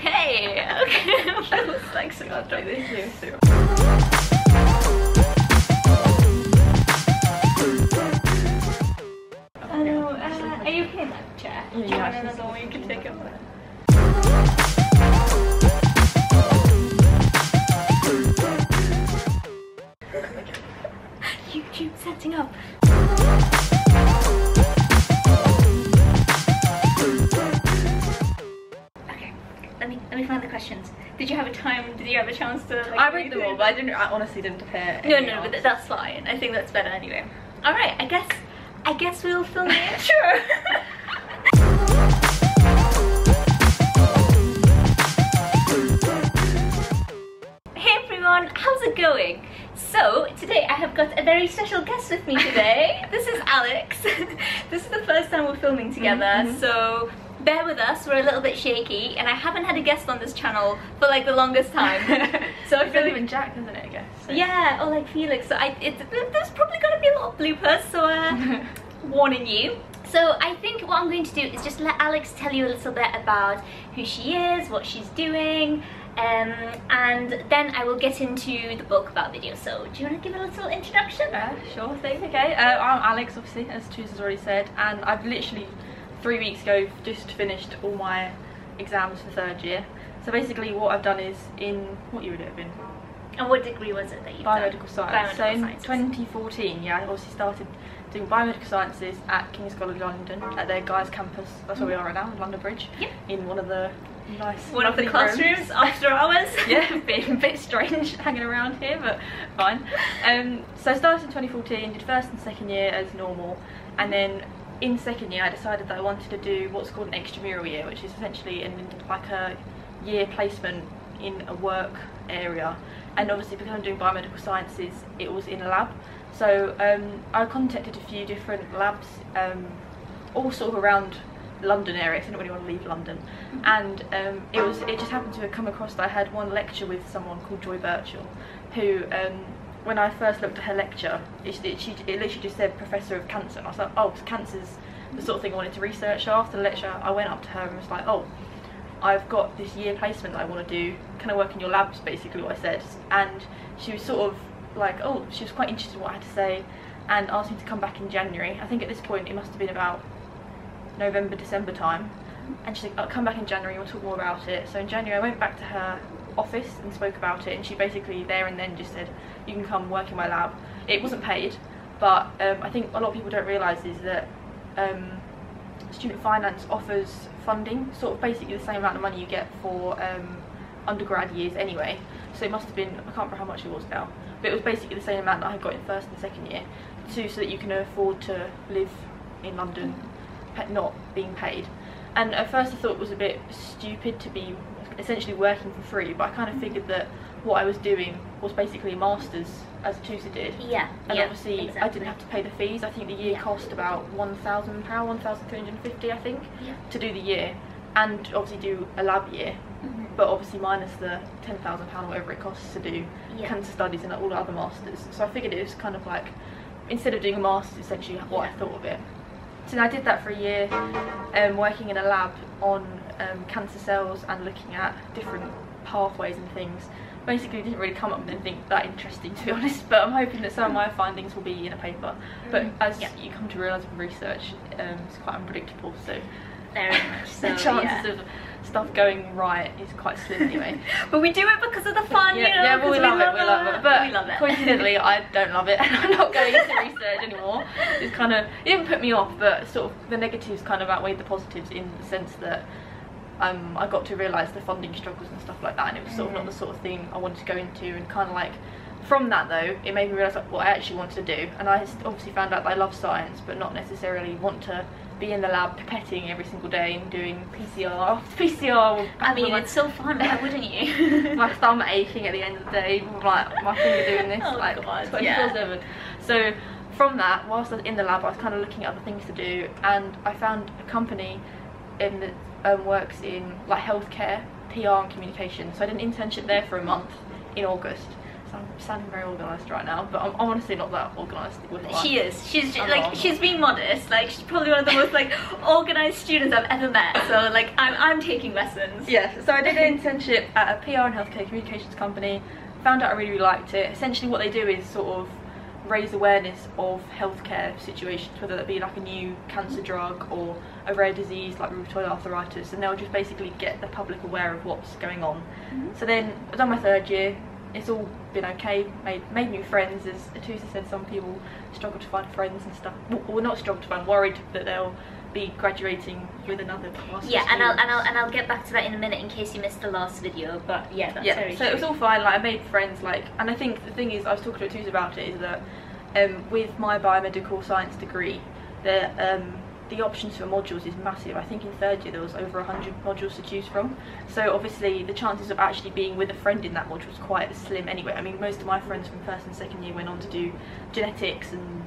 Hey! Okay, feels like so much like this here. Are you okay in that chair? Do you want another one you can take over? YouTube setting up. Okay, let me find the questions. Did you have a time? Did you have a chance to? Like, I read them all, but I honestly didn't prepare. No, but that's fine. I think that's better anyway. All right, I guess we'll film the intro. Hey everyone, how's it going? So today I have got a very special guest with me today. This is Alex. This is the first time we're filming together, so bear with us, we're a little bit shaky, and I haven't had a guest on this channel for like the longest time. So I feel like even Jack, isn't it, I guess? So. Yeah, or like Felix, so there's probably gonna be a lot of bloopers, so warning you. So I think what I'm going to do is just let Alex tell you a little bit about who she is, what she's doing, and then I will get into the bulk of our video. So do you want to give a little introduction? Sure thing, okay. I'm Alex, obviously, as Atousa's already said, and I've literally 3 weeks ago just finished all my exams for third year. So basically what I've done is, in what year would it have been? And what degree was it that you've Biomedical done? Science. Biomedical So in Sciences. 2014, yeah, I obviously started doing Biomedical Sciences at King's College London, at their Guy's campus. That's where we are right now, in London Bridge. Yep. In one of the nice one of the rooms. classrooms after hours. Yeah, being a bit strange hanging around here, but fine. So I started in 2014, did first and second year as normal, and then in second year I decided that I wanted to do what's called an extramural year, which is essentially like a year placement in a work area. And obviously because I'm doing Biomedical Sciences, it was in a lab. So I contacted a few different labs, all sort of around London area, so I didn't really want to leave London. And it just happened to have come across that I had one lecture with someone called Joy Birchall, who when I first looked at her lecture, it literally just said Professor of Cancer, and I was like, oh, cancer's the sort of thing I wanted to research. So after the lecture I went up to her and was like, oh, I've got this year placement that I want to do, can I work in your labs, basically what I said. And she was sort of like, oh, she was quite interested in what I had to say, and asked me to come back in January. I think at this point it must have been about November, December time, and she said, I'll come back in January, we'll talk more about it. So in January I went back to her office and spoke about it, and she basically there and then just said, you can come work in my lab. It wasn't paid, but I think a lot of people don't realise is that student finance offers funding, sort of basically the same amount of money you get for undergrad years anyway. So it must have been, I can't remember how much it was now, but it was basically the same amount that I got in first and second year, so that you can afford to live in London not being paid. And at first I thought it was a bit stupid to be essentially working for free, but I kind of figured that what I was doing was basically a master's, as Atousa did. Yeah. And obviously exactly. I didn't have to pay the fees. I think the year cost about £1,000, £1,350 I think, to do the year, and obviously do a lab year. But obviously minus the £10,000 or whatever it costs to do cancer studies and all the other masters. So I figured it was kind of like, instead of doing a master's, essentially what I thought of it. So I did that for a year, working in a lab on cancer cells and looking at different pathways and things. Basically didn't really come up with anything that interesting, to be honest, but I'm hoping that some of my findings will be in a paper. But as you come to realise with research, it's quite unpredictable, so very much so, the chances of stuff going right is quite slim anyway. But we do it because of the fun, you know. Yeah, well, we love it. But we love it. Coincidentally, I don't love it, and I'm not going into research anymore. It's kind of, it didn't put me off, but sort of the negatives kind of outweighed the positives, in the sense that I got to realise the funding struggles and stuff like that, and it was sort of not the sort of thing I wanted to go into. And kind of like, from that though, it made me realise like what I actually wanted to do. And I obviously found out that I love science, but not necessarily want to be in the lab pipetting every single day and doing PCR after PCR. I mean, it's so fun, why wouldn't you? My thumb aching at the end of the day, like my finger doing this, oh, like 24/7. So from that, whilst I was in the lab, I was kind of looking at other things to do, and I found a company in that works in like healthcare, PR and communication. So I did an internship there for a month in August. So I'm sounding very organised right now, but I'm honestly not that organised with life. She is. She's being modest. Like, she's probably one of the most like organised students I've ever met. So like I'm taking lessons. Yeah. So I did an internship at a PR and healthcare communications company. Found out I really liked it. Essentially, what they do is sort of raise awareness of healthcare situations, whether that be like a new cancer drug or a rare disease like rheumatoid arthritis, and they'll just basically get the public aware of what's going on. So then I've done my 3rd year. It's all been okay, made new friends. As Atousa said, some people struggle to find friends and stuff. Well, not struggle to find, worried that they'll be graduating with another class. Yeah, and I'll get back to that in a minute in case you missed the last video. But yeah, that's very so true. it was all fine. Like, I made friends. Like, and I think the thing is, I was talking to Atousa about it, is that with my biomedical science degree, the options for modules is massive. I think in 3rd year there was over 100 modules to choose from. So obviously the chances of actually being with a friend in that module was quite slim anyway. I mean, most of my friends from 1st and 2nd year went on to do genetics and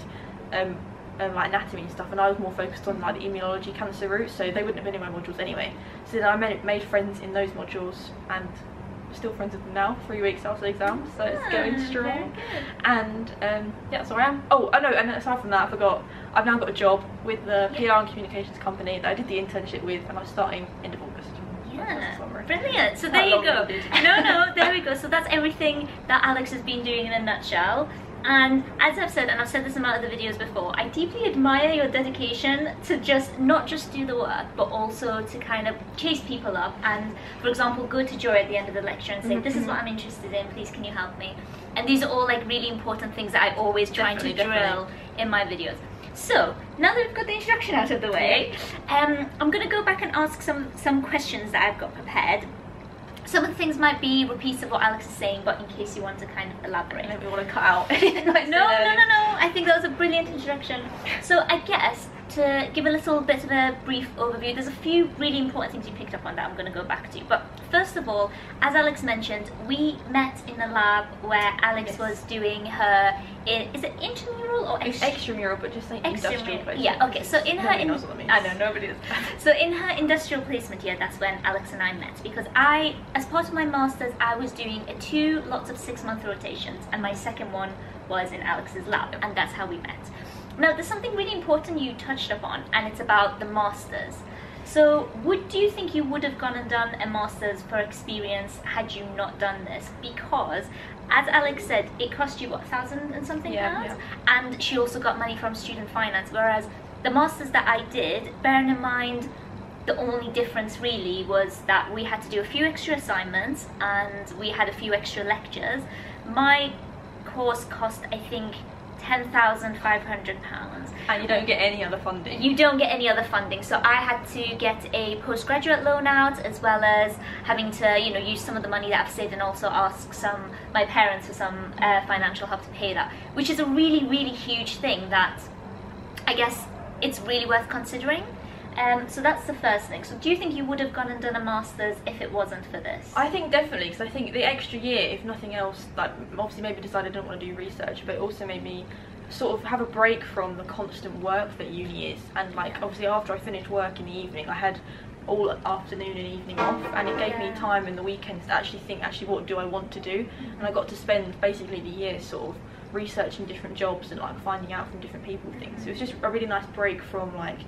like anatomy and stuff, and I was more focused on like the immunology cancer route, so they wouldn't have been in my modules anyway. So then I made friends in those modules, and still friends with them now, 3 weeks after the exam, so it's going strong. And yeah, so I am. Oh, I know, and aside from that, I forgot, I've now got a job with the PR and communications company that I did the internship with, and I'm starting end of August. Yeah, brilliant. So there you go. No, there we go. So that's everything that Alex has been doing in a nutshell. And as I've said, and I've said this in my other videos before, I deeply admire your dedication to not just do the work, but also to kind of chase people up and, for example, go to Joy at the end of the lecture and say, this is what I'm interested in, please can you help me? And these are all like really important things that I always try to drill in my videos. So, now that we've got the introduction out of the way, I'm going to go back and ask some questions that I've got prepared. Some of the things might be repeats of what Alex is saying, but in case you want to kind of elaborate. I don't really want to cut out anything like No. I think that was a brilliant introduction. So I guess to give a little bit of a brief overview, there's a few really important things you picked up on that I'm going to go back to. But first of all, as Alex mentioned, we met in a lab where Alex was doing her, is it intramural or extramural, but just like industrial placement. Yeah, okay, so in her, knows what that means. I know, nobody does. So in her industrial placement year, that's when Alex and I met, because as part of my master's, I was doing 2 lots of 6-month rotations, and my second one was in Alex's lab, and that's how we met. Now, there's something really important you touched upon, and it's about the masters. So, do you think you would have gone and done a master's for experience had you not done this? Because, as Alex said, it cost you, what, 1,000 and something pounds? And she also got money from student finance, whereas the masters that I did, bearing in mind, the only difference really was that we had to do a few extra assignments and we had a few extra lectures. My course cost, I think, £10,500. And you don't get any other funding. You don't get any other funding, so I had to get a postgraduate loan out, as well as having to, use some of the money that I've saved and also ask my parents for some financial help to pay that, which is a really, really huge thing that I guess it's really worth considering. So that's the first thing. So do you think you would have gone and done a master's if it wasn't for this? I think definitely, because I think the extra year, if nothing else, like obviously maybe decided I didn't want to do research, but it also made me sort of have a break from the constant work that uni is. And like obviously after I finished work in the evening, I had all afternoon and evening off, and it gave me time in the weekends to actually think, what do I want to do? And I got to spend basically the year sort of researching different jobs and like finding out from different people things. So it was just a really nice break from like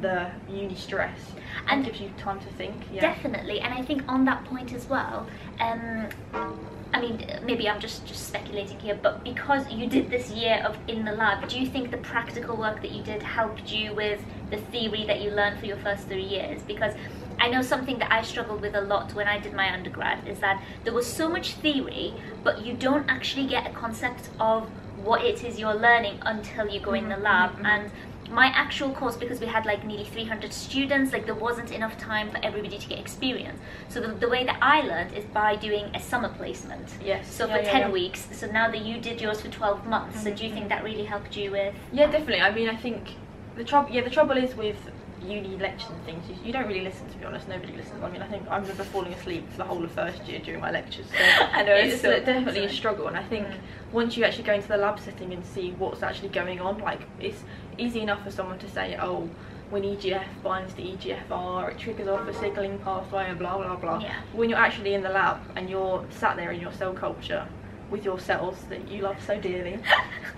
the uni stress, and gives you time to think. Definitely. And I think on that point as well, I mean, maybe I'm just speculating here, but because you did this year in the lab, do you think the practical work that you did helped you with the theory that you learned for your first 3 years? Because I know something that I struggled with a lot when I did my undergrad is that there was so much theory, but you don't actually get a concept of what it is you're learning until you go in the lab. And my actual course, because we had like nearly 300 students, like there wasn't enough time for everybody to get experience. So the way that I learned is by doing a summer placement. Yes. So for 10 weeks. So now that you did yours for 12 months, so do you think that really helped you with? Yeah, definitely. I mean, I think the trouble is with uni lectures and things, you don't really listen, to be honest. Nobody listens. I mean, I think I remember falling asleep for the whole of first year during my lectures, so I know it's definitely a struggle. And I think once you actually go into the lab setting and see what's actually going on, like it's easy enough for someone to say, oh, when EGF binds to EGFR, it triggers off a signalling pathway and blah blah blah. When you're actually in the lab and you're sat there in your cell culture, with your cells that you love so dearly,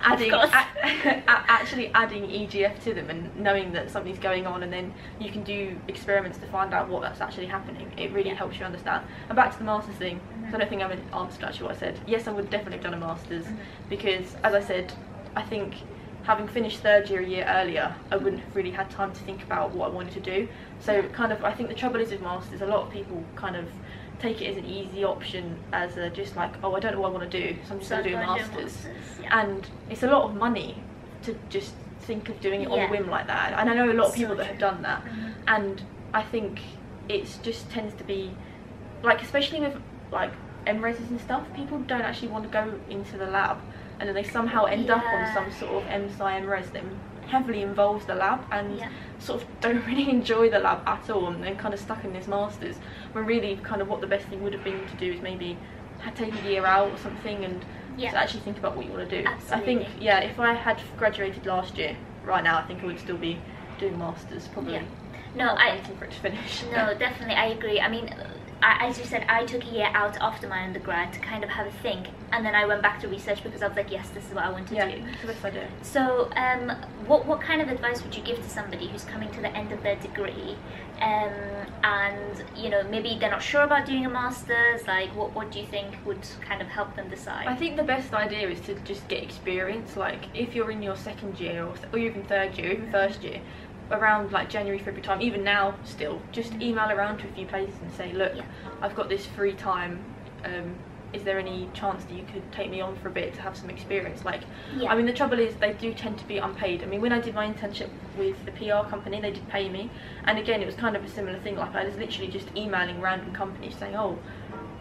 actually adding EGF to them and knowing that something's going on, and then you can do experiments to find out what that's actually happening. It really helps you understand. And back to the masters thing, so I don't think I haven't answered actually what I said. Yes, I would definitely have done a masters, because as I said, I think having finished third year a year earlier, I wouldn't have really had time to think about what I wanted to do. So kind of, I think the trouble is with masters, a lot of people kind of take it as an easy option, as a just like, oh, I don't know what I want to do, so I'm just going to do a masters. And it's a lot of money to just think of doing it on a whim like that. And I know a lot of people that have done that, and I think it's just tends to be like, especially with like MRESs and stuff, people don't actually want to go into the lab, and then they somehow end up on some sort of MSci MRES that heavily involves the lab, and sort of don't really enjoy the lab at all, and then kind of stuck in this masters, when really kind of what the best thing would have been to do is maybe take a year out or something, and to actually think about what you want to do. Absolutely. I think if I had graduated last year, right now I think I would still be doing masters probably. No, waiting for it to finish. No, definitely, I agree. I mean, as you said, I took a year out after my undergrad to kind of have a think, and then I went back to research because I was like, yes, this is what I want to do. That's the best idea. So, what kind of advice would you give to somebody who's coming to the end of their degree, and you know, maybe they're not sure about doing a master's? Like, what do you think would kind of help them decide? I think the best idea is to just get experience. Like, if you're in your second year or even third year, even first year, around like January, February time, even now still, just email around to a few places and say, look, I've got this free time, is there any chance that you could take me on for a bit to have some experience? Like, I mean, the trouble is they do tend to be unpaid. I mean, when I did my internship with the PR company, they did pay me, and again it was kind of a similar thing. Like, I was literally just emailing random companies saying, oh,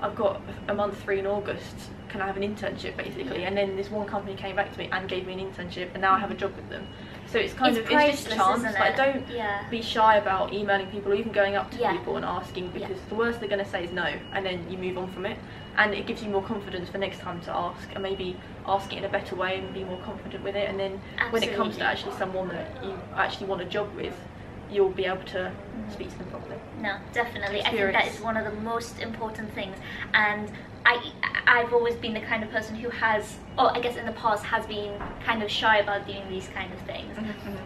I've got a month free in August, can I have an internship, basically? And then this one company came back to me and gave me an internship, and now I have a job with them. So it's kind of, it's just chance. Like, don't be shy about emailing people or even going up to people and asking, because the worst they're going to say is no, and then you move on from it, and it gives you more confidence for next time to ask, and maybe ask it in a better way and be more confident with it, and then when it comes to actually someone that you actually want a job with, you'll be able to speak to them properly. No, definitely. I think that is one of the most important things, and I've always been the kind of person who has, or I guess in the past has been kind of shy about doing these kind of things.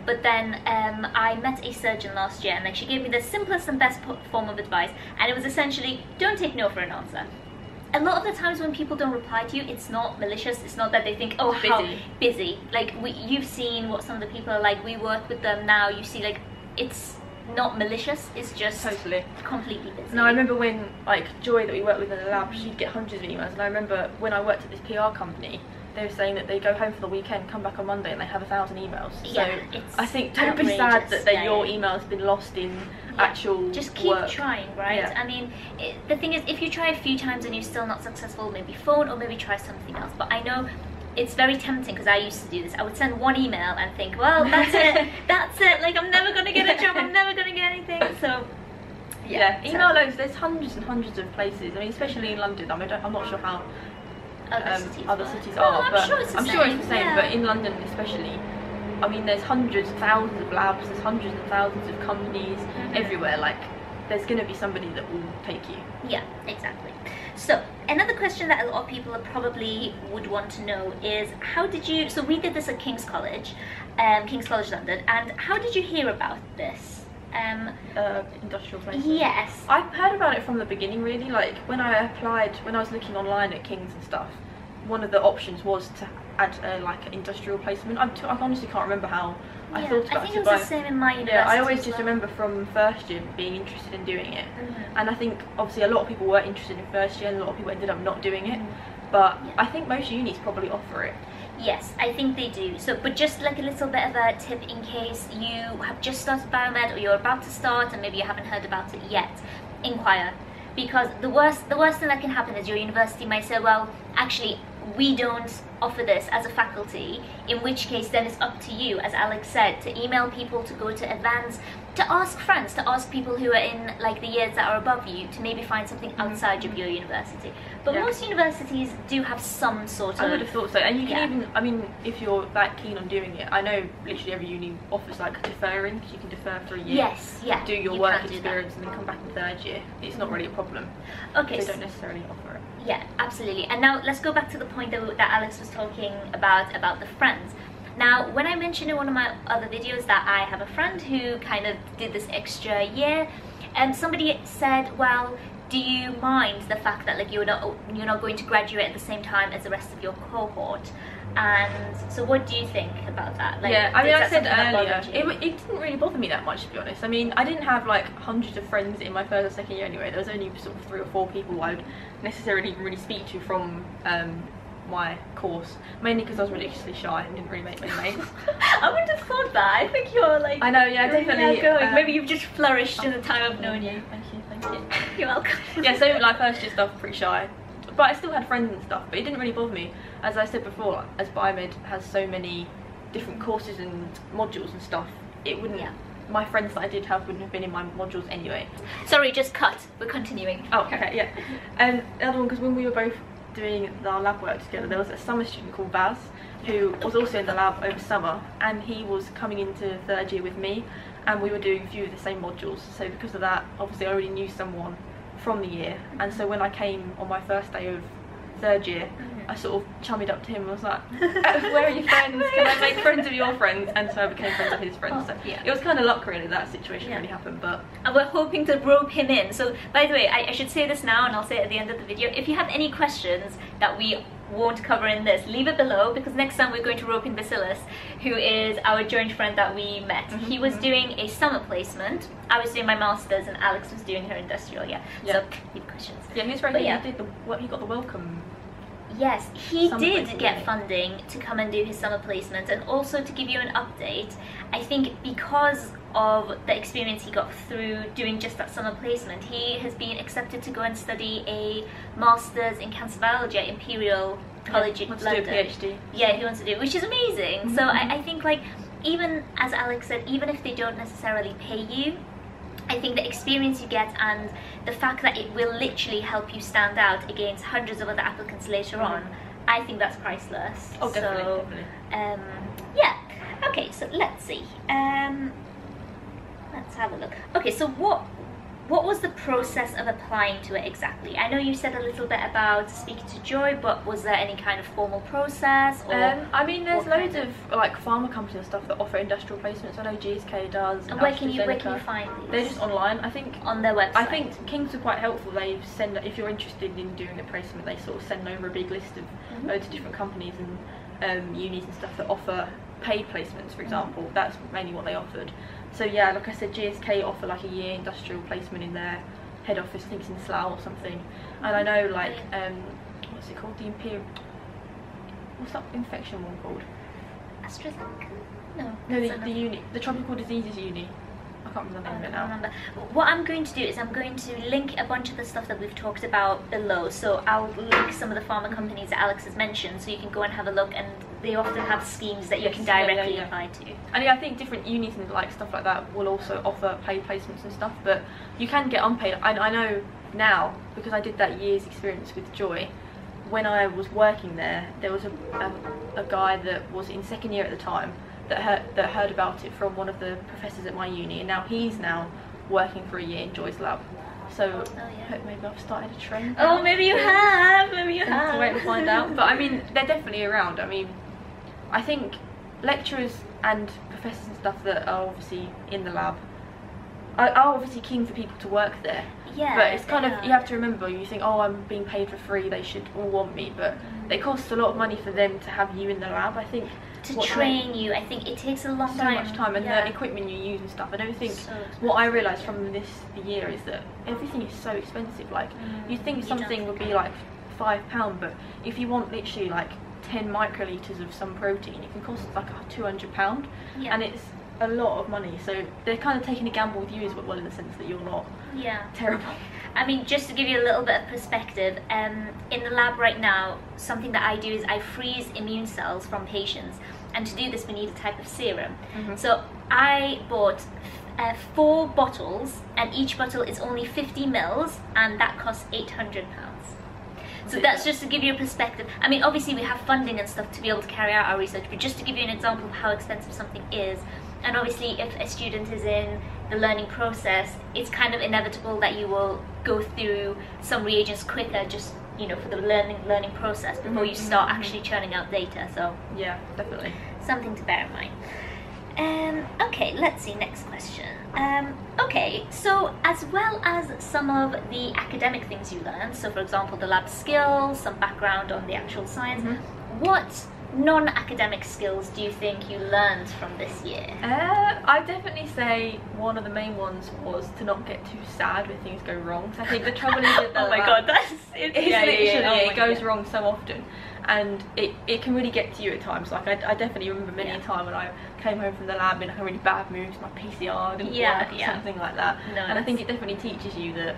But then I met a surgeon last year, and like, she gave me the simplest and best form of advice, and it was essentially, don't take no for an answer. A lot of the times when people don't reply to you, it's not malicious. It's not that they think, oh, how busy. Like, you've seen what some of the people are like. We work with them now. You see, like, it's not malicious, it's just completely busy. No, I remember when, like, Joy that we worked with in the lab, she'd get hundreds of emails, and I remember when I worked at this PR company, they were saying that they go home for the weekend, come back on Monday, and they have 1,000 emails. So I think don't be sad that your email's been lost in actual just keep work. Trying, right? I mean, the thing is, if you try a few times and you're still not successful, maybe phone, or maybe try something else. But I know it's very tempting, because I used to do this. I would send one email and think, well, that's it, that's it, like, I'm never going to get a job, I'm never going to get anything. So email loads, there's hundreds and hundreds of places. I mean, especially in London. I mean, I'm not sure how other cities are, but I'm sure it's the same. But in London especially, I mean, there's hundreds, thousands of labs, there's hundreds and thousands of companies everywhere. Like, there's going to be somebody that will take you. Yeah, exactly. So another question that a lot of people probably would want to know is, how did you, so we did this at King's College London, and how did you hear about this? Industrial placement. Yes. I've heard about it from the beginning, really. Like, when I applied, when I was looking online at King's and stuff, one of the options was to add like an industrial placement. I honestly can't remember how I thought about it. I think it was the same in my university. Yeah, I always just remember from first year being interested in doing it, and I think obviously a lot of people were interested in first year, and a lot of people ended up not doing it. But I think most unis probably offer it. Yes, I think they do. So, but just like a little bit of a tip in case you have just started biomed, or you're about to start and maybe you haven't heard about it yet, inquire. Because the worst thing that can happen is your university might say, well, actually, we don't offer this as a faculty, in which case then it's up to you, as Alex said, to email people, to go to events, to ask friends, to ask people who are in like the years that are above you to maybe find something outside of your university. But most universities do have some sort of... I would have thought so. And you can even, I mean, if you're that keen on doing it, I know literally every uni offers like deferring, you can defer for a year. Yes, yeah. Do your work experience and then come back in third year. It's not really a problem. Okay. They don't necessarily offer it. Yeah, absolutely. And now let's go back to the point that Alex was talking about the friends. Now, when I mentioned in one of my other videos that I have a friend who kind of did this extra year, somebody said, well, do you mind the fact that like you're not going to graduate at the same time as the rest of your cohort? And so what do you think about that? Like, yeah, I mean, I said earlier, it didn't really bother me that much, to be honest. I mean, I didn't have like hundreds of friends in my first or second year anyway. There was only sort of 3 or 4 people I would necessarily even really speak to from my course, mainly because I was ridiculously shy and didn't really make many mates. I wouldn't have thought that. I think you're like... I know, yeah, definitely. Maybe you've just flourished in the time I've known you. Thank you. You're welcome. Yeah, so like first year stuff, pretty shy. But I still had friends and stuff, but it didn't really bother me. As I said before, as Biomed has so many different courses and modules and stuff, it wouldn't... Yeah. My friends that I did have wouldn't have been in my modules anyway. Sorry, just cut. We're continuing. Oh, okay, yeah. And the other one, because when we were both doing our lab work together, there was a summer student called Baz who was also in the lab over summer, and he was coming into third year with me, and we were doing a few of the same modules. So because of that, obviously I already knew someone from the year, and so when I came on my first day of third year, I sort of chummied up to him and was like, where are your friends? Can I make friends of your friends? And so I became friends with his friends. So it was kind of luck really that situation really happened. But and we're hoping to rope him in. So by the way, I should say this now and I'll say it at the end of the video. If you have any questions that we won't cover in this, leave it below, because next time we're going to rope in Basilis, who is our joint friend that we met. He was doing a summer placement, I was doing my master's, and Alex was doing her industrial. So leave questions. Yeah, he was very good. He got the welcome. Yes, he did get funding to come and do his summer placement. And also, to give you an update, I think because of the experience he got through doing just that summer placement, he has been accepted to go and study a master's in cancer biology at Imperial College in London. To do a PhD. Yeah, he wants to do it, which is amazing. So I think, like, even as Alex said, even if they don't necessarily pay you, I think the experience you get and the fact that it will literally help you stand out against hundreds of other applicants later on, I think that's priceless. Oh, definitely, so, definitely. Yeah. Okay, so let's see. Let's have a look. Okay, so what was the process of applying to it exactly? I know you said a little bit about speaking to Joy, but was there any kind of formal process? Or I mean, there's loads of like pharma companies and stuff that offer industrial placements. I know GSK does. And where can you find these? They're just online, I think. On their website. I think King's are quite helpful. They send, if you're interested in doing a placement, they sort of send over a big list of loads of different companies and unis and stuff that offer paid placements, for example. That's mainly what they offered. So yeah, like I said, GSK offer like a year industrial placement in their head office, I think it's in Slough or something. And I know like, what's it called, the Imperial, what's that infection one called? AstraZeneca? No. No, the uni, the tropical diseases uni. I can't remember the name of it now. Remember. What I'm going to do is I'm going to link a bunch of the stuff that we've talked about below. So I'll link some of the pharma companies that Alex has mentioned, so you can go and have a look, and they often have schemes that you can directly apply to. And yeah, I think different unis and like stuff like that will also offer paid placements and stuff, but you can get unpaid. I know now, because I did that year's experience with Joy. When I was working there, there was a guy that was in second year at the time that heard about it from one of the professors at my uni, and now he's working for a year in Joy's lab. So I hope maybe I've started a trend. Oh, maybe you have. Maybe you have. To wait and find out. But I mean, they're definitely around. I mean, I think lecturers and professors and stuff that are obviously in the lab are obviously keen for people to work there. Yeah. But it's kind of, you have to remember, you think, oh, I'm being paid for free, they should all want me, but it costs a lot of money for them to have you in the lab. I think to train you, I think it takes a long time. So much time, and the equipment you use and stuff. I don't think, what I realised from this year is that everything is so expensive. Like, you think something would be like £5, but if you want literally like 10 microlitres of some protein, it can cost like £200, and it's a lot of money. So they're kind of taking a gamble with you as well, in the sense that you're not terrible. I mean, just to give you a little bit of perspective, in the lab right now, something that I do is I freeze immune cells from patients, and to do this we need a type of serum. So I bought 4 bottles, and each bottle is only 50 mils, and that costs £800. So that's just to give you a perspective. I mean, obviously we have funding and stuff to be able to carry out our research, but just to give you an example of how expensive something is. And obviously if a student is in the learning process, it's kind of inevitable that you will go through some reagents quicker, just, you know, for the learning process before you start actually churning out data. So yeah, definitely something to bear in mind. Okay, let's see, next question. Okay, so as well as some of the academic things you learned, so for example the lab skills, some background on the actual science, what non-academic skills do you think you learned from this year? I'd definitely say one of the main ones was to not get too sad when things go wrong. So I think the trouble is with the oh my god, that's it. It goes wrong so often, and it can really get to you at times. Like I definitely remember many a time when I came home from the lab in like a really bad mood, my PCR didn't work or something like that. No, and I think it definitely teaches you that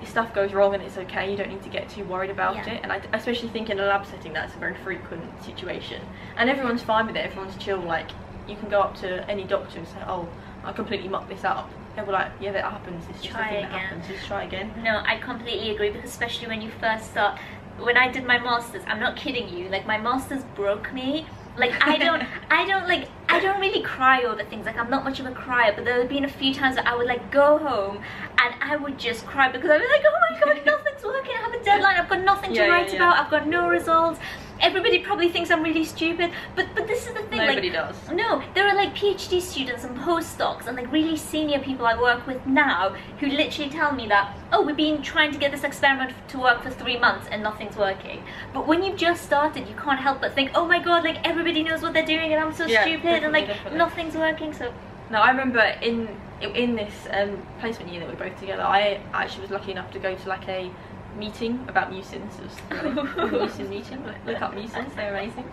stuff goes wrong and it's okay, you don't need to get too worried about it. And I especially think in a lab setting that's a very frequent situation, and everyone's fine with it, everyone's chill. Like you can go up to any doctor and say, oh, I completely mucked this up, and we're like, yeah, that happens, it's just a thing that happens, just try again. No, I completely agree, because especially when you first start, when I did my masters, I'm not kidding you, like my masters broke me. Like I don't really cry over things. Like I'm not much of a crier, but there have been a few times that I would like go home and I would just cry because I was like, oh my god, nothing's working. I have a deadline. I've got nothing to write about. I've got no results. Everybody probably thinks I'm really stupid, but this is the thing. Nobody like, does. No, there are like PhD students and postdocs and like really senior people I work with now who literally tell me that, oh, we've been trying to get this experiment to work for 3 months and nothing's working. But when you've just started, you can't help but think, oh my god, like everybody knows what they're doing and I'm so stupid and like nothing's working. So no, I remember in this placement year that we were both together, I actually was lucky enough to go to like a meeting about mucins. It was really mucin meeting. Look up mucins, they're amazing.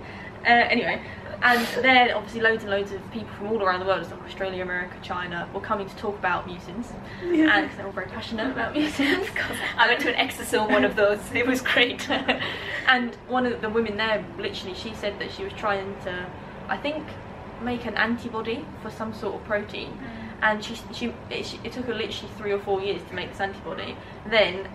Anyway, and there obviously loads and loads of people from all around the world, like Australia, America, China, were coming to talk about mucins, and they're all very passionate about mucins. I went to an exosome one of those. It was great. And one of the women there, literally, she said that she was trying to, I think, make an antibody for some sort of protein, and it took her literally 3 or 4 years to make this antibody. Then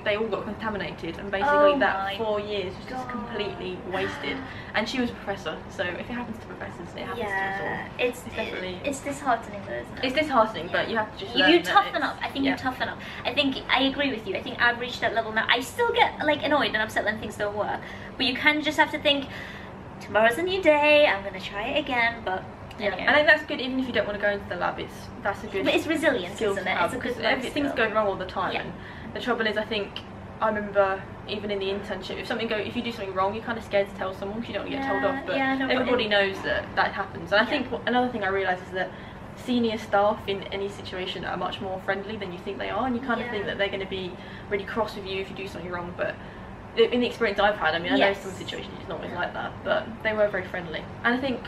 they all got contaminated, and basically that 4 years was just completely wasted. And she was a professor, so if it happens to professors, it happens to us all. It's definitely, it's disheartening though, isn't it? It's disheartening, but you have to just learn you toughen up. I think you toughen up. I think I agree with you. I think I've reached that level now. I still get like annoyed and upset when things don't work, but you kind of just have to think, tomorrow's a new day, I'm gonna try it again. But anyway. I think that's good, even if you don't want to go into the lab. That's a good. But it's resilience, isn't it? It's a good things go wrong all the time. And the trouble is, I think, I remember even in the internship, if you do something wrong, you're kind of scared to tell someone because you don't want to get told off. But everybody knows that happens. And I think another thing I realised is that senior staff in any situation are much more friendly than you think they are, and you kind of think that they're going to be really cross with you if you do something wrong. But in the experience I've had, I mean, I know some situations it's not always like that, but they were very friendly. And I think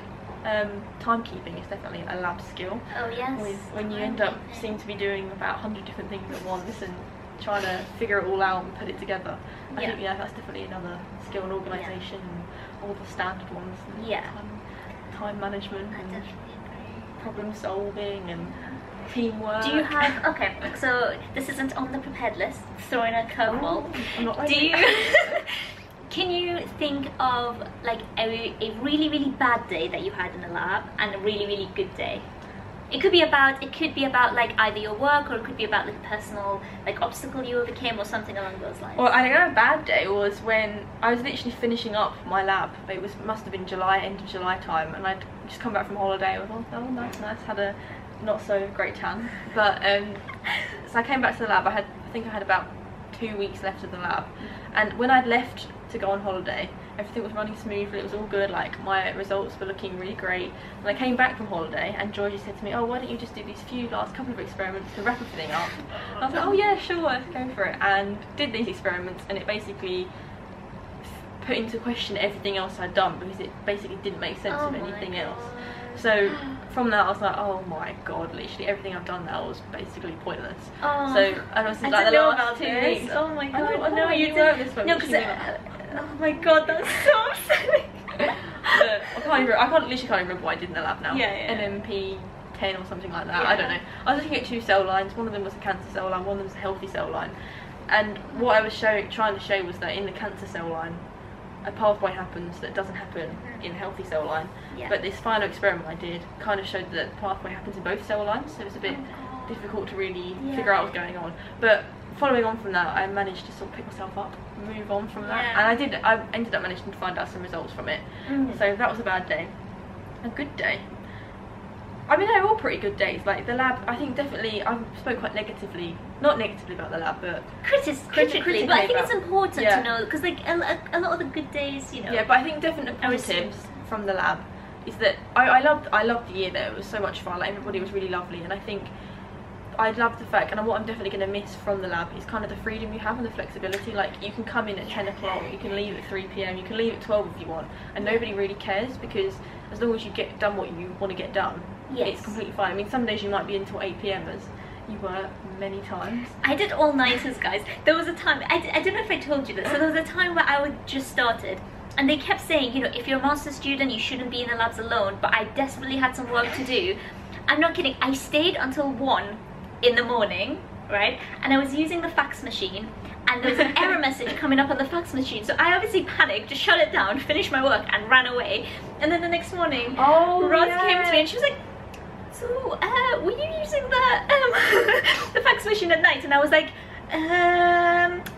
timekeeping is definitely a lab skill. Oh yes. When you end up seem to be doing about 100 different things at once and trying to figure it all out and put it together. I think that's definitely another skill in organisation and all the standard ones. And time management and problem solving and teamwork. Do you have, okay, so this isn't on the prepared list, throwing a curveball. I'm not like Can you think of like a really, really bad day that you had in the lab and a really, really good day? It could be about like either your work, or it could be about like a personal like obstacle you overcame or something along those lines. Well, I think a bad day was when I was literally finishing up my lab. It must have been July, end of July time, and I'd just come back from holiday. I was like, oh nice, had a not so great tan. But so I came back to the lab. I think I had about 2 weeks left of the lab, and when I'd left to go on holiday, everything was running smoothly, it was all good, like my results were looking really great. And I came back from holiday and Georgie said to me, oh, why don't you just do these last couple of experiments to wrap everything up? And I was like, oh yeah, sure, let's go for it. And did these experiments, and it basically put into question everything else I'd done, because it basically didn't make sense of anything else. So from that I was like, oh my god, literally everything I've done now was basically pointless. So I was like the last 2 weeks. Oh my god, I know you wrote this one. No, because oh my god, that's so upsetting. I literally can't remember what I did in the lab now. NMP 10 or something like that. Yeah. I don't know. I was looking at 2 cell lines. One of them was a cancer cell line, one of them was a healthy cell line. And what I was trying to show was that in the cancer cell line, a pathway happens that doesn't happen in a healthy cell line. Yeah. But this final experiment I did kind of showed that the pathway happens in both cell lines, so it's a bit difficult to really figure out what's going on. But following on from that, I managed to sort of pick myself up, move on from that, and I ended up managing to find out some results from it. So that was a bad day. A good day, I mean, they're all pretty good days. Like the lab, I think definitely I spoke quite negatively, not negatively about the lab, but critically. But I think it's important to know, because like a lot of the good days, you know. Yeah, but I think definitely positives from the lab is that I loved the year there. It was so much fun. Like everybody was really lovely, and I think I love the fact, and what I'm definitely going to miss from the lab is kind of the freedom you have and the flexibility. Like you can come in at 10 o'clock, you can leave at 3 PM, you can leave at 12 if you want, and nobody really cares, because as long as you get done what you want to get done, it's completely fine. I mean, some days you might be until 8 PM as you were many times. I did all-nighters, guys. There was a time, I don't know if I told you this, so there was a time where I would just started, and they kept saying, you know, if you're a master's student, you shouldn't be in the labs alone, but I desperately had some work to do. I'm not kidding, I stayed until 1 in the morning, right, and I was using the fax machine, and there was an error message coming up on the fax machine, so I obviously panicked, just shut it down, finished my work, and ran away. And then the next morning, Roz came to me and she was like, so were you using the the fax machine at night? And I was like,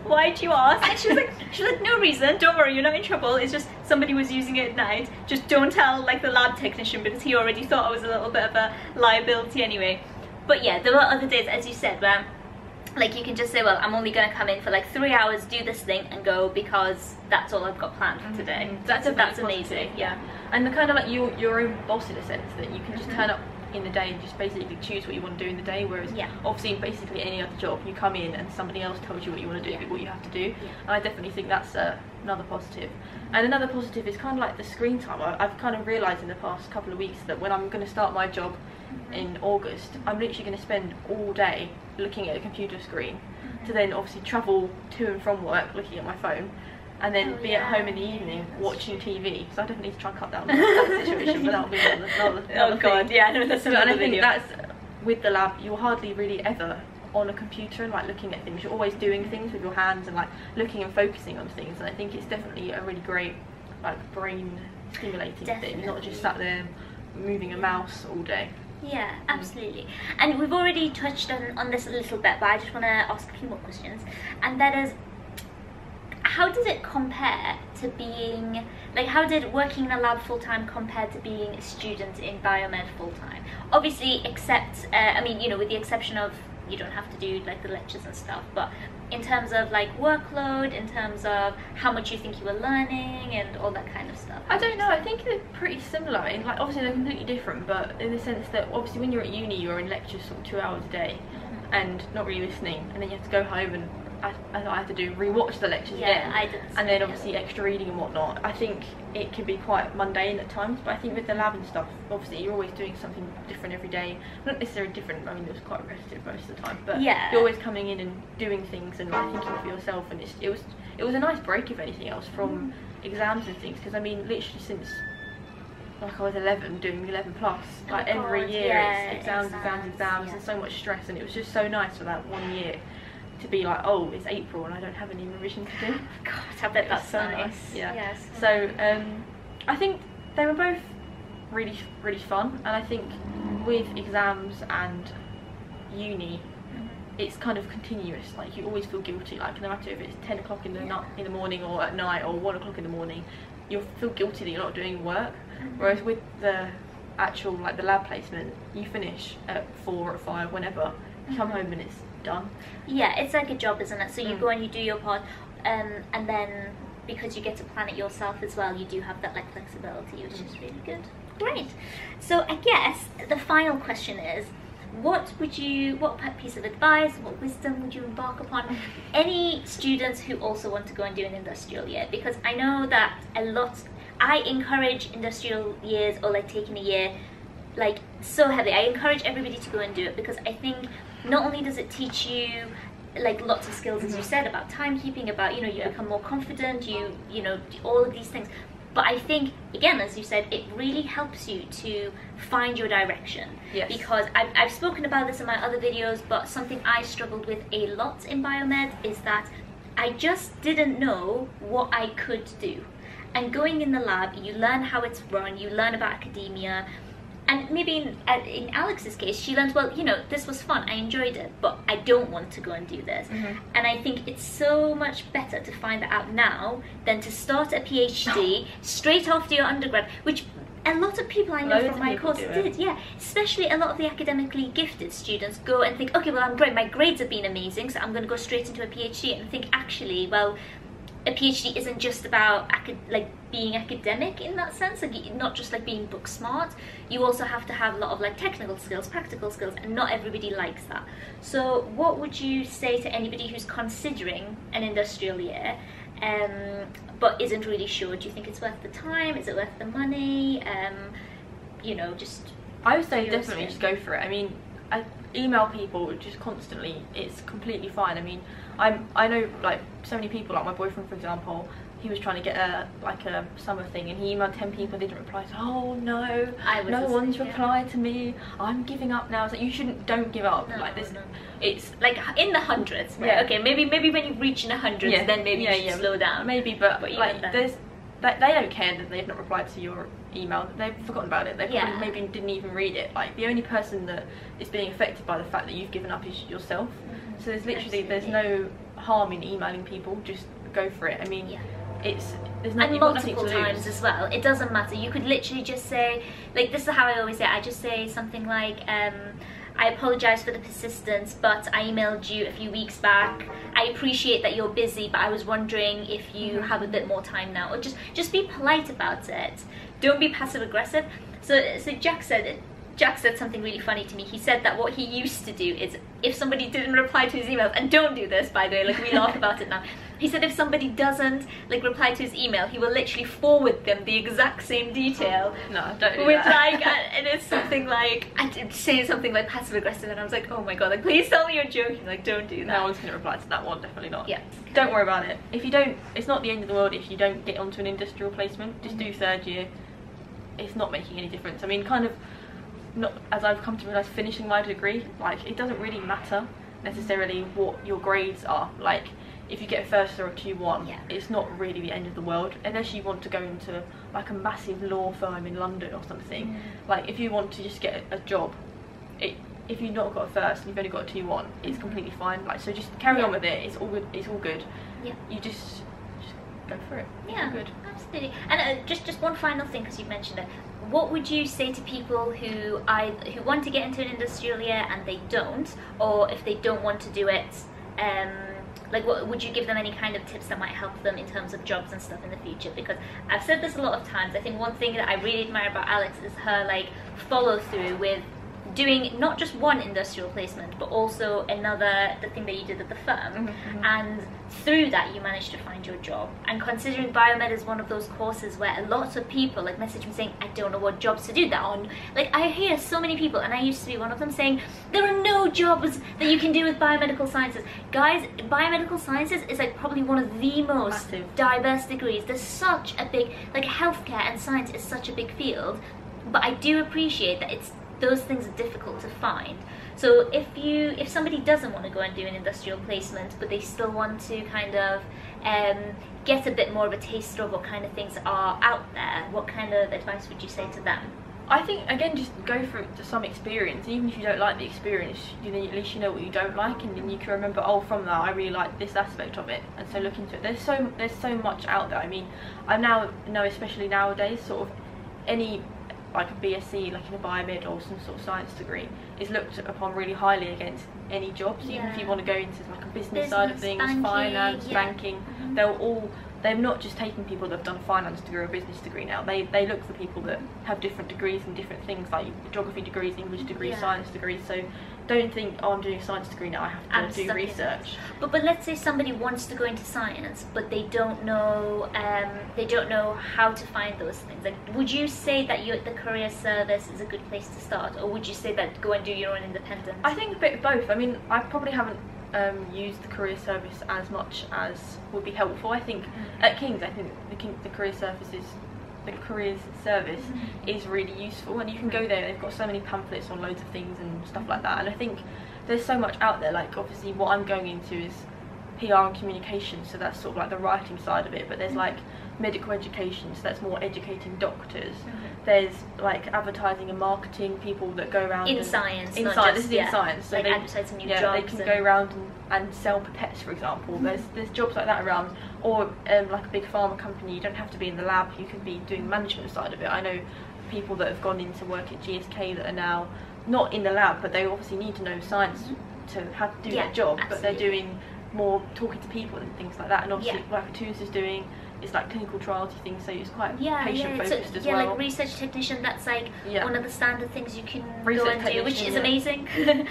why'd you ask? And she was like, no reason, don't worry, you're not in trouble, it's just somebody was using it at night, just don't tell like the lab technician, because he already thought I was a little bit of a liability anyway. But yeah, there were other days, as you said, where like you can just say, well, I'm only going to come in for like 3 hours, do this thing and go, because that's all I've got planned for today. That's amazing. Yeah. And the kind of like your own boss in a sense, that you can just turn up in the day and just basically choose what you want to do in the day, whereas obviously in basically any other job you come in and somebody else tells you what you want to do, what you have to do. And I definitely think that's another positive. And another positive is kind of like the screen time. I've kind of realised in the past couple of weeks that when I'm going to start my job in August, I'm literally going to spend all day looking at a computer screen to then obviously travel to and from work looking at my phone, and then be at home in the evening watching TV. So I definitely need to try and cut down that situation, but that'll be another thing. Yeah, no, that's another video. And I think video. that's, with the lab, you're hardly really ever on a computer and like looking at things. You're always doing things with your hands and like looking and focusing on things, and I think it's definitely a really great like brain stimulating thing, not just sat there moving a mouse all day. Yeah, absolutely. And we've already touched on this a little bit, but I just want to ask a few more questions, and that is, how does it compare to being, like, how did working in a lab full-time compare to being a student in biomed full-time? Obviously, except, I mean, you know, with the exception of you don't have to do like the lectures and stuff, but in terms of like workload, in terms of how much you think you were learning and all that kind of stuff. I don't know, I think they're pretty similar, in like obviously they're completely different, but in the sense that obviously when you're at uni you're in lectures sort of 2 hours a day and not really listening, and then you have to go home and I had to do rewatch the lectures again, and then obviously extra reading and whatnot. I think it can be quite mundane at times, but I think with the lab and stuff, obviously you're always doing something different every day. Not necessarily different, I mean it was quite repetitive most of the time, but you're always coming in and doing things and like thinking for yourself, and it was a nice break, if anything else, from exams and things, because I mean literally since like I was 11 doing 11 plus, like every year it's exams, and so much stress, and it was just so nice for that 1 year to be like, oh, it's April and I don't have any revision to do. God, I bet that's so nice. Yeah. Yes. So I think they were both really, really fun, and I think with exams and uni, it's kind of continuous. Like you always feel guilty. Like no matter if it's 10 o'clock in the morning or at night or 1 o'clock in the morning, you'll feel guilty that you're not doing work. Whereas with the actual like the lab placement, you finish at 4 or 5, whenever. You come home and it's done. Yeah, it's like a job, isn't it? So you go and you do your part, and then because you get to plan it yourself as well, you do have that like flexibility, which is really good. Great. So I guess the final question is, what piece of advice, what wisdom would you embark upon any students who also want to go and do an industrial year? Because I know that I encourage industrial years, or like taking a year like so heavily. I encourage everybody to go and do it, because I think not only does it teach you like lots of skills, as you said, about timekeeping, about, you know, you become more confident, you know, all of these things, But I think, again, as you said, it really helps you to find your direction. Yes. Because I've spoken about this in my other videos, but something I struggled with a lot in biomed is that I just didn't know what I could do. And going in the lab, you learn how it's run, you learn about academia, and maybe in Alex's case, she learned, well, you know, this was fun, I enjoyed it, but I don't want to go and do this. And I think it's so much better to find that out now than to start a PhD straight after your undergrad, which a lot of people I know from my course did, yeah. Especially a lot of the academically gifted students go and think, okay, well, I'm great, my grades have been amazing, so I'm going to go straight into a PhD, and think, actually, well, a PhD isn't just about being academic in that sense, like not just like being book smart. You also have to have a lot of like technical skills, practical skills, and not everybody likes that. So what would you say to anybody who's considering an industrial year but isn't really sure? Do you think it's worth the time? Is it worth the money? You know, just I would say definitely just go for it. I mean, I email people just constantly. It's completely fine. I mean, I know like so many people, like my boyfriend for example, he was trying to get a summer thing, and he emailed 10 people, didn't reply. So, oh no, no one's replied to me, I'm giving up now. It's like, don't give up. No, like this, no. It's like in the hundreds, right? Yeah. Okay, maybe when you reach in the hundreds, yeah, then maybe you should slow down. Maybe, but like they don't care that they've not replied to your email. They've forgotten about it. They probably maybe didn't even read it. Like the only person that is being affected by the fact that you've given up is yourself. So there's literally there's no harm in emailing people. Just go for it. I mean, there's no, and multiple times as well. It doesn't matter. You could literally just say, like, this is how I always say it. I just say something like, I apologize for the persistence, but I emailed you a few weeks back. I appreciate that you're busy, but I was wondering if you have a bit more time now. Or just be polite about it. Don't be passive aggressive. So Jack said something really funny to me. He said that what he used to do is, if somebody didn't reply to his emails, and don't do this by the way, like we laugh about it now. He said if somebody doesn't like reply to his email, he will literally forward them the exact same detail. No, don't do with that. Like, and it's something like, saying something like passive aggressive, and I was like, oh my god, like please tell me you're joking, like don't do that. No one's gonna reply to that one, definitely not. Yeah. Don't worry about it. If you don't, it's not the end of the world if you don't get onto an industrial placement. Just do third year. It's not making any difference. I mean, kind of, not as I've come to realise, finishing my degree, like it doesn't really matter necessarily what your grades are. Like if you get a first or a 2-1, it's not really the end of the world, unless you want to go into like a massive law firm in London or something. Like if you want to just get a job, if you've not got a first and you've only got a 2-1, it's completely fine. Like, so just carry on with it. It's all good. It's all good. Yeah. You just go for it. Yeah. It's all good. Absolutely. And just one final thing, because you've mentioned it. What would you say to people who want to get into an industrial year and they don't, or if they don't want to do it, like what would you give them, any kind of tips that might help them in terms of jobs and stuff in the future? Because I've said this a lot of times. I think one thing that I really admire about Alex is her like follow through with doing not just one industrial placement, but also the thing that you did at the firm. And through that you managed to find your job. And considering biomed is one of those courses where a lot of people like message me saying, I don't know what jobs to do that on. Like I hear so many people, and I used to be one of them, saying there are no jobs that you can do with biomedical sciences. Guys, biomedical sciences is like probably one of the most diverse degrees. There's such a big, like healthcare and science is such a big field, but I do appreciate that those things are difficult to find. So if somebody doesn't want to go and do an industrial placement, but they still want to kind of get a bit more of a taste of what kind of things are out there, what kind of advice would you say to them? I think again, just go for some experience. Even if you don't like the experience, at least you know what you don't like, and then you can remember, oh, from that I really like this aspect of it, and so look into it. There's so much out there. I mean, I now know, especially nowadays, sort of any like a BSc, like in a biomed or some sort of science degree, is looked upon really highly against any jobs. Even if you want to go into like a business side of things, banking, finance, banking, they're not just taking people that have done a finance degree or a business degree now. They look for people that have different degrees and different things, like geography degrees, English degrees, science degrees. So don't think, oh, I'm doing a science degree now, I have to do research. But let's say somebody wants to go into science, but they don't know how to find those things. Like, would you say that the career service is a good place to start, or would you say that go and do your own independent? I think a bit of both. I mean, I probably haven't used the career service as much as would be helpful. I think at King's, I think the career service is the careers service is really useful, and you can go there. They've got so many pamphlets on loads of things and stuff like that, and I think there's so much out there. Like obviously what I'm going into is PR and communication, so that's sort of like the writing side of it, but there's like medical education, so that's more educating doctors. There's like advertising and marketing people that go around in science, in not science. just, This is in science, so like they advertising new jobs. they can go around and sell pipettes, for example. There's jobs like that around, or like a big pharma company. You don't have to be in the lab, you can be doing the management side of it. I know people that have gone into work at GSK that are now not in the lab, but they obviously need to know science to have to do their job, but they're doing more talking to people and things like that. And obviously like Atousa is doing, it's like clinical trials things, so it's quite patient focused as well. Like research technician, that's like one of the standard things you can research go and do, which is amazing.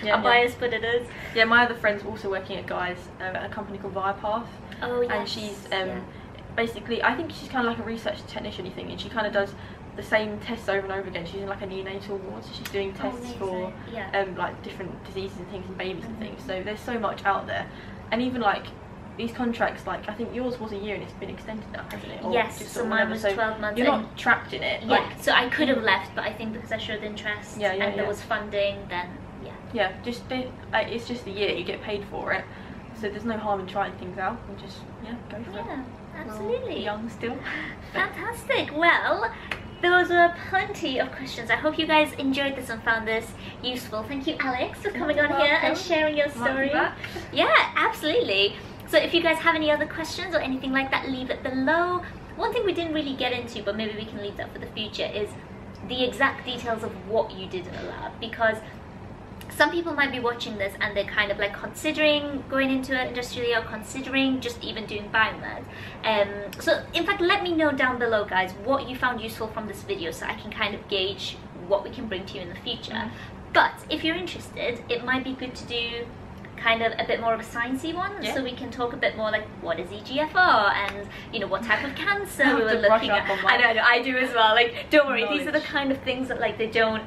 Our bias put it as. Yeah, my other friend's also working at Guy's at a company called Viapath. Oh yes. And she's basically, I think she's kind of like a research technician, you think, and she kind of does the same tests over and over again. She's in like a neonatal ward, so she's doing tests for like different diseases and things in babies and things. So there's so much out there, and even like these contracts, like I think yours was a year and it's been extended now, hasn't it? Or yes, so mine was 12 months. You're not trapped in it. Yeah, so I could have left, but I think because I showed interest and there was funding, then just it's just a year, you get paid for it, so there's no harm in trying things out and just go for it. Yeah, absolutely. We're young still. Fantastic. Well, those were plenty of questions. I hope you guys enjoyed this and found this useful. Thank you, Alex, for coming on here and sharing your story. Yeah, absolutely. So if you guys have any other questions or anything like that, leave it below. One thing we didn't really get into, but maybe we can leave that for the future, is the exact details of what you did in the lab, because some people might be watching this and they're kind of like considering going into an industry or considering just even doing biomed. So in fact, let me know down below, guys, what you found useful from this video, so I can kind of gauge what we can bring to you in the future. But if you're interested, it might be good to do kind of a bit more of a sciencey one, so we can talk a bit more like what is EGFR and you know what type of cancer we were looking at. I know, I do as well. Like, don't worry, these are the kind of things that like they don't,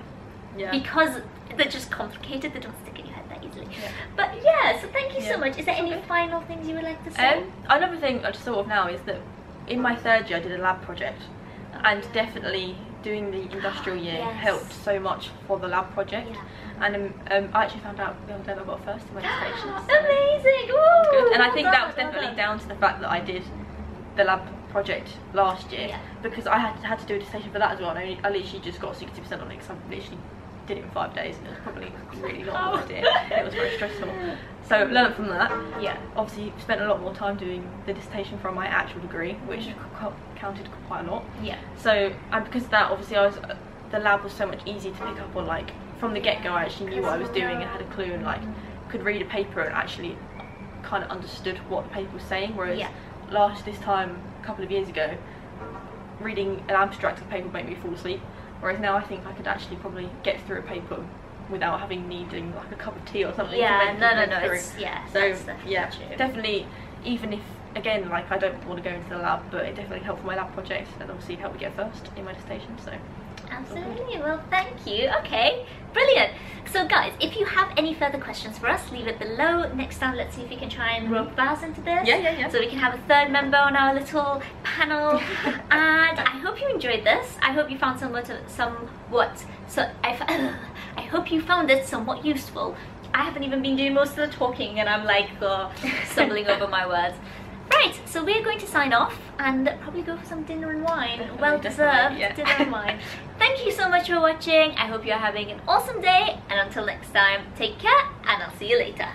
because they're just complicated, they don't stick in your head that easily. But yeah, so thank you so much. Is there any final things you would like to say? Another thing I just thought of now is that in my third year I did a lab project, and definitely doing the industrial year helped so much for the lab project. And I actually found out the other day that I got first in my dissertation. So amazing! Ooh, good. And I think that was definitely down to the fact that I did the lab project last year, because I had to do a dissertation for that as well, and I literally just got 60% on it because I literally did it in 5 days, and it was probably really not a good idea. It was very stressful. So learned from that. Obviously spent a lot more time doing the dissertation from my actual degree, which counted quite a lot. So, and because of that, obviously the lab was so much easier to pick up on. Like from the get-go, I actually knew what I was doing and had a clue, and like could read a paper and actually kind of understood what the paper was saying. Whereas this time a couple of years ago, reading an abstract of a paper would make me fall asleep. Whereas now I think I could actually probably get through a paper without needing like a cup of tea or something. Definitely, even if again like I don't want to go into the lab, but it definitely helped for my lab project, and obviously helped me get first in my dissertation. So absolutely. Well, thank you. Okay, brilliant. So guys, if you have any further questions for us, leave it below. Next time, let's see if we can try and rope Baz into this. So we can have a third member on our little panel. And I hope you enjoyed this. I hope you found I hope you found it somewhat useful. I haven't even been doing most of the talking, and I'm like stumbling over my words. Right, so we're going to sign off and probably go for some dinner and wine. Well deserved dinner and wine. Thank you so much for watching. I hope you're having an awesome day, and until next time, take care, and I'll see you later.